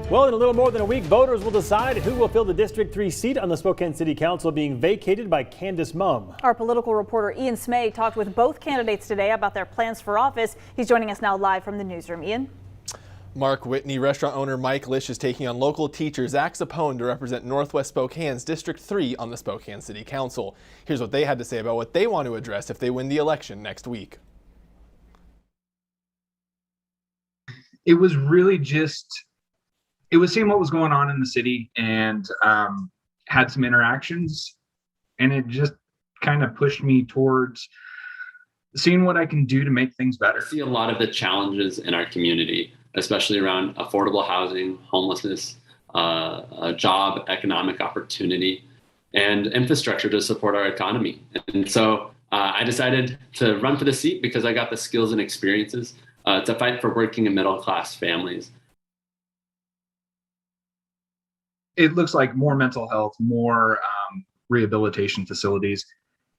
Well, in a little more than a week, voters will decide who will fill the District 3 seat on the Spokane City Council being vacated by Candace Mumm. Our political reporter Ian Smay talked with both candidates today about their plans for office. He's joining us now live from the newsroom. Ian? Mark Whitney, restaurant owner Mike Lish is taking on local teacher Zack Zappone to represent Northwest Spokane's District 3 on the Spokane City Council. Here's what they had to say about what they want to address if they win the election next week. It was really it was seeing what was going on in the city and had some interactions, and it just kind of pushed me towards seeing what I can do to make things better. I see a lot of the challenges in our community, especially around affordable housing, homelessness, job, economic opportunity, and infrastructure to support our economy. And so I decided to run for the seat because I got the skills and experiences to fight for working and middle-class families. It looks like more mental health, more rehabilitation facilities,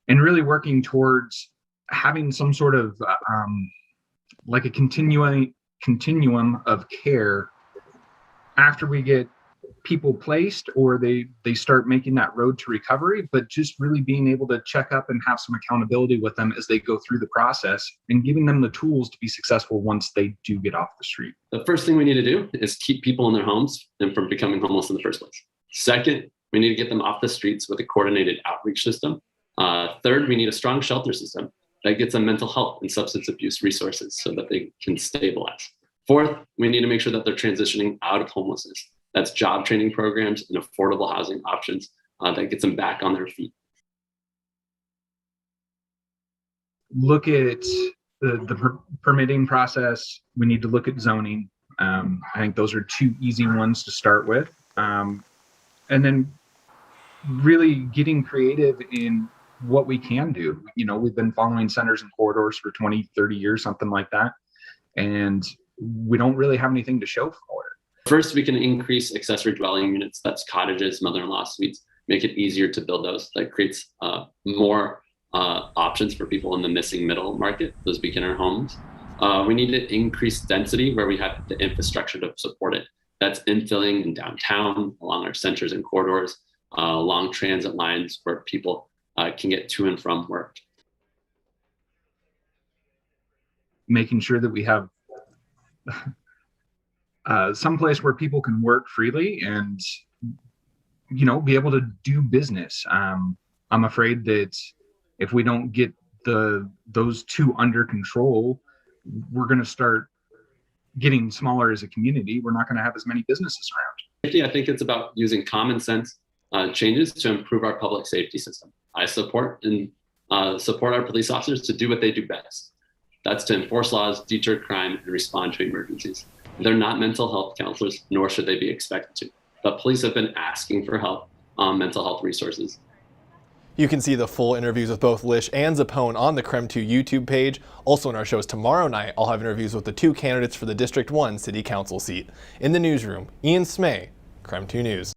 and really working towards having some sort of like a continuum of care after we get people placed or they start making that road to recovery, but just really being able to check up and have some accountability with them as they go through the process and giving them the tools to be successful once they do get off the street. The first thing we need to do is keep people in their homes and from becoming homeless in the first place. Second, we need to get them off the streets with a coordinated outreach system. Third, we need a strong shelter system that gets them mental health and substance abuse resources so that they can stabilize. Fourth, we need to make sure that they're transitioning out of homelessness. That's job training programs and affordable housing options that gets them back on their feet. Look at the permitting process. We need to look at zoning. I think those are two easy ones to start with. And then really getting creative in what we can do. You know, we've been following centers and corridors for 20, 30 years, something like that. And we don't really have anything to show for it. First, we can increase accessory dwelling units. That's cottages, mother-in-law suites. Make it easier to build those. That creates more options for people in the missing middle market, those beginner homes. We need to increase density where we have the infrastructure to support it. That's infilling in downtown, along our centers and corridors, along transit lines where people can get to and from work. Making sure that we have someplace where people can work freely and, you know, be able to do business. I'm afraid that if we don't get those two under control, we're going to start getting smaller as a community. We're not going to have as many businesses around. I think it's about using common sense changes to improve our public safety system. I support our police officers to do what they do best. That's to enforce laws, deter crime, and respond to emergencies. They're not mental health counselors, nor should they be expected to. But police have been asking for help on mental health resources. You can see the full interviews with both Lish and Zappone on the KREM 2 YouTube page. Also in our shows tomorrow night, I'll have interviews with the two candidates for the District 1 City Council seat. In the newsroom, Ian Smay, KREM 2 News.